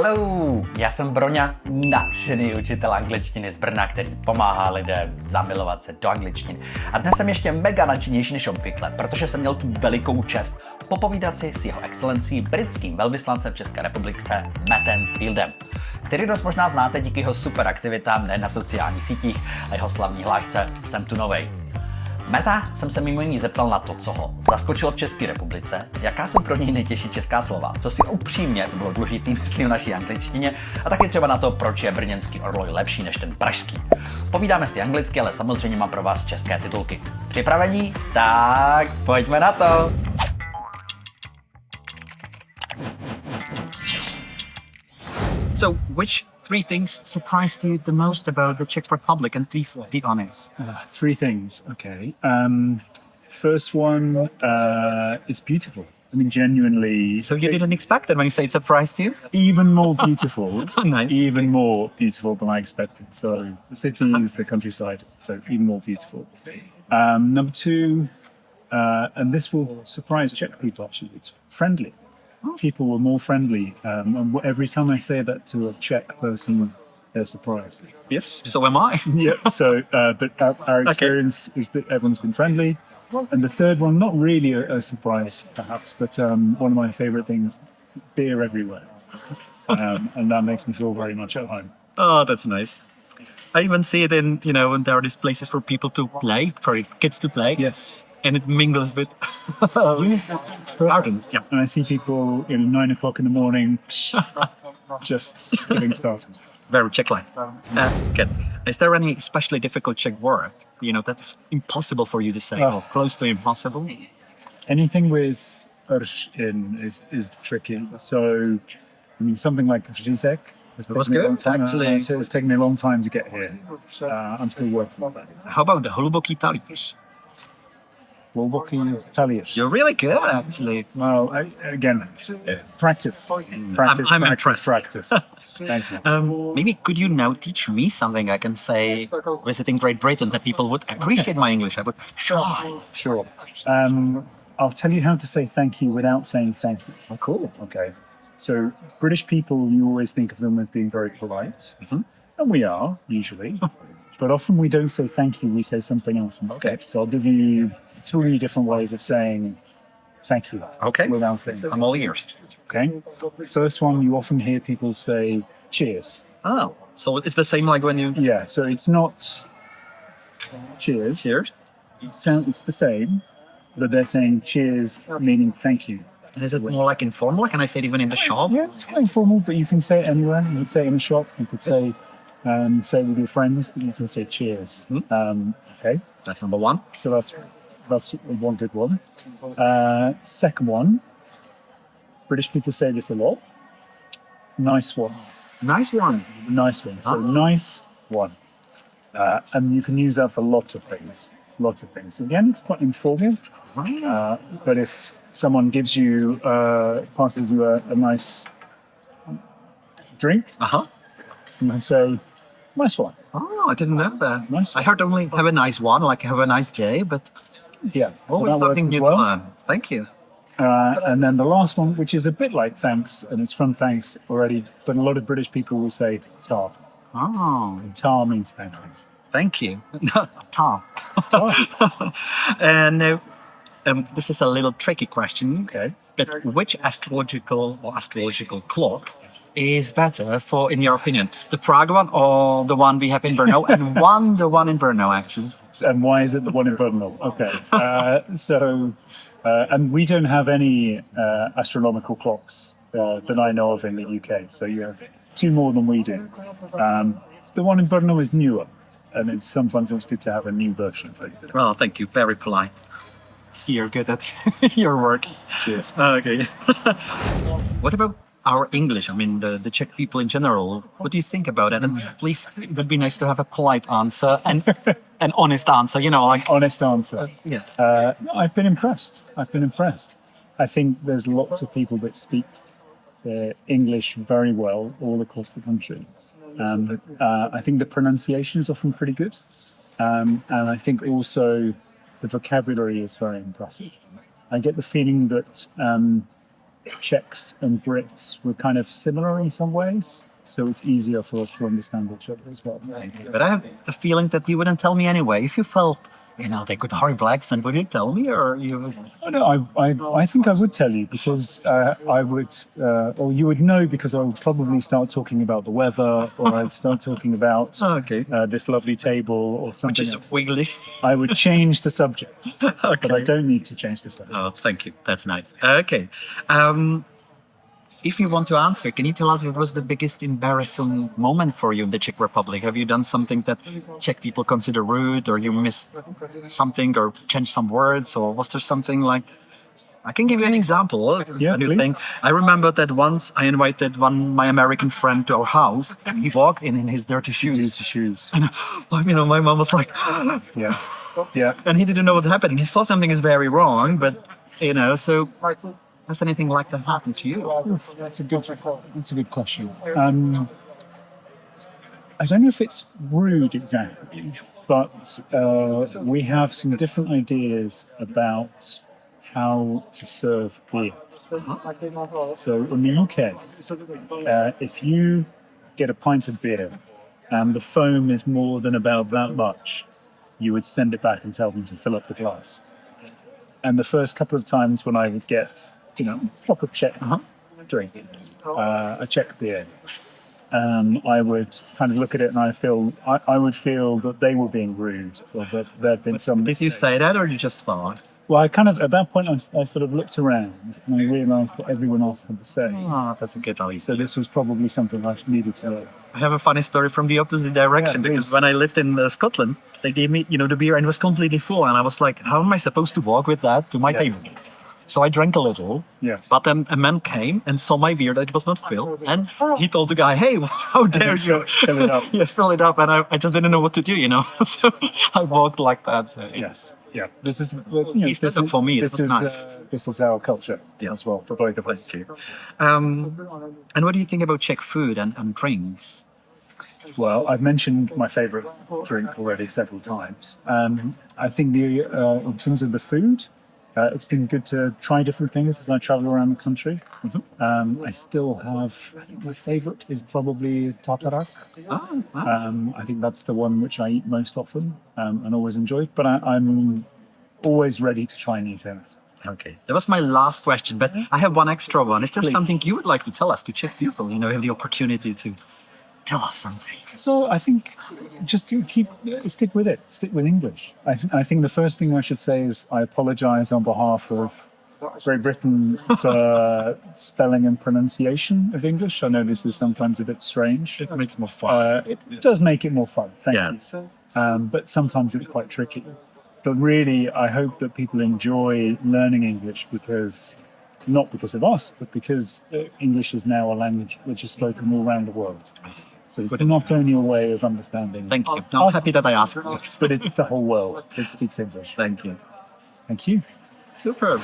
Hello, já jsem Broňa, nadšený učitel angličtiny z Brna, který pomáhá lidem zamilovat se do angličtiny. A dnes jsem ještě mega nadšenější než obvykle, protože jsem měl tu velikou čest popovídat si s jeho excelencí britským velvyslancem v České republice Mattem Fieldem, který dost možná znáte díky jeho super aktivitám nejen na sociálních sítích a jeho slavní hlášce Jsem tu novej. Matta jsem se mimo jiný zeptal na to, co ho zaskočilo v České republice, jaká jsou pro něj nejtěžší česká slova, co si upřímně, to bylo důležitý, myslím, v naší angličtině, a taky třeba na to, proč je brněnský orloj lepší než ten pražský. Povídáme si anglicky, ale samozřejmě mám pro vás české titulky. Připravení? Tak pojďme na to! So, which three things surprised you the most about the Czech Republic? And please be honest. Three things. Okay. First one, it's beautiful. I mean, genuinely. So you didn't expect that when you say it surprised you? Even more beautiful. Nice. Even more beautiful than I expected. So the city is the countryside. So even more beautiful. Number two, and this will surprise Czech people actually. It's friendly. People were more friendly. And every time I say that to a Czech person, they're surprised. Yes. So am I. Yeah. So, but our experience is everyone's been friendly. And the third one, not really a surprise, perhaps, but one of my favourite things: beer everywhere, and that makes me feel very much at home. Oh, that's nice. I even see it in, when there are these places for people to play, for kids to play. Yes. And it mingles with It's perfect. Yeah. And I see people 9 o'clock in the morning just getting started. Very Czech-like. Good. Is there any especially difficult Czech word, that's impossible for you to say, or close to impossible? Anything with rš in is tricky. So, I mean, something like řízek. was good, actually. It's taken me a long time to get here. I'm still working on that. How about the hluboký talíř? Hluboký talíř. You're really good, actually. Well, again, practice. Practice, I'm practice, impressed. practice. Thank you. Maybe could you now teach me something I can say visiting Great Britain that people would appreciate my English? I would, Sure. I'll tell you how to say thank you without saying thank you. Oh, cool. Okay. So British people, you always think of them as being very polite. Mm-hmm. And we are, usually. But often we don't say thank you, we say something else instead. Okay. So I'll give you 3 different ways of saying thank you. Okay. Without saying I'm all ears. Okay. First one, you often hear people say cheers. Oh, so it's the same like when you... Yeah, so it's not cheers. Cheers. It's the same, but they're saying cheers, meaning thank you. And is it more like informal? Can I say it even in the shop? Yeah, it's quite informal, but you can say it anywhere. You could say it in a shop. You could say it with your friends, but you can say cheers. Okay. That's number one. So that's one good one. Second one, British people say this a lot. Nice one. Nice one. Nice one. So nice one. And you can use that for lots of things. Lots of things. Again, it's quite informal. But if someone gives you, passes you a nice drink, you can say, nice one. Oh, I didn't know that. Nice I heard only have a nice one, like have a nice day, but Yeah. So always that works something as new to well. learn. Thank you. And then the last one, which is a bit like thanks, and it's from thanks already, but a lot of British people will say tar. Oh, Tar means thank you. thank you. Tom. Tar. And now, this is a little tricky question. Okay. But which astrological clock is better for, in your opinion, the Prague one or the one we have in Brno? And the one in Brno, actually. And why is it the one in Brno? Okay. And we don't have any astronomical clocks that I know of in the UK. So you have 2 more than we do. The one in Brno is newer. And sometimes it's good to have a new version of it. Well, thank you. Very polite. See, you're good at your work. Cheers. Okay. What about our English? I mean, the Czech people in general. What do you think about it? And please, it would be nice to have a polite answer and an honest answer, like... Honest answer. Yes. I've been impressed. I think there's lots of people that speak English very well all across the country. I think the pronunciation is often pretty good. And I think also the vocabulary is very impressive. I get the feeling that Czechs and Brits were kind of similar in some ways, so it's easier for us to understand each other as well. But I have the feeling that you wouldn't tell me anyway. If you felt, they could horrible accent, would you tell me, or you? Oh, no, I think I would tell you because I would, or you would know because I would probably start talking about the weather, or I'd start talking about this lovely table or something Which is else. wiggly. I would change the subject, but I don't need to change the subject. Oh, thank you. That's nice. Okay. If you want to answer, can you tell us what was the biggest embarrassing moment for you in the Czech Republic? Have you done something that Czech people consider rude, or you missed something, or changed some words, or was there something like? I can give you an example. Yeah, a new please. thing. I remember that once I invited my American friend to our house, and he walked in his dirty shoes. Dirty shoes. And my mom was like, Yeah, yeah. and he didn't know what's happening. He saw something is very wrong, but so. Has anything like that happened to you? Oof, that's a good question. I don't know if it's rude exactly, but we have some different ideas about how to serve beer. So in the UK, if you get a pint of beer and the foam is more than about that much, you would send it back and tell them to fill up the glass. And the first couple of times when I would get proper Czech drink, a Czech beer, I would kind of look at it and I would feel that they were being rude, or that there'd been some Did you say that, or you just thought? Well, at that point, I sort of looked around and I realised that everyone else had the same. Oh, that's a good idea. So this was probably something I needed to learn. I have a funny story from the opposite direction, Yeah, because please. when I lived in Scotland, they gave me, the beer, and it was completely full, and I was like, how am I supposed to walk with that to my table? So I drank a little, Yes. but then a man came and saw my beer that it was not filled, and he told the guy, hey, how dare you Fill it up. yeah, fill it up, and I just didn't know what to do, So I walked like that. Yes. Yeah. This is It's this not is, for me, it This was is nice. This is our culture as well for both of us. Thank you. And what do you think about Czech food and drinks? Well, I've mentioned my favourite drink already several times. I think in terms of the food, it's been good to try different things as I travel around the country. I still have, I think my favourite is probably tartarak. Oh, nice. I think that's the one which I eat most often and always enjoy. But I'm always ready to try new things. Okay, that was my last question, but I have one extra one. Is there Please. something you would like to tell us, to Czech people? You have the opportunity to tell us something. So I think just to stick with it, stick with English. I think the first thing I should say is I apologise on behalf of Great Britain for spelling and pronunciation of English. I know this is sometimes a bit strange. It makes more fun. It does make it more fun, thank Yeah. you. But sometimes it's quite tricky. But really, I hope that people enjoy learning English not because of us, but because English is now a language which is spoken all around the world. So it's not only a way of understanding Thank you. No, I'm us, happy that I asked. but it's the whole world that speaks English. Thank you. Thank you. Super.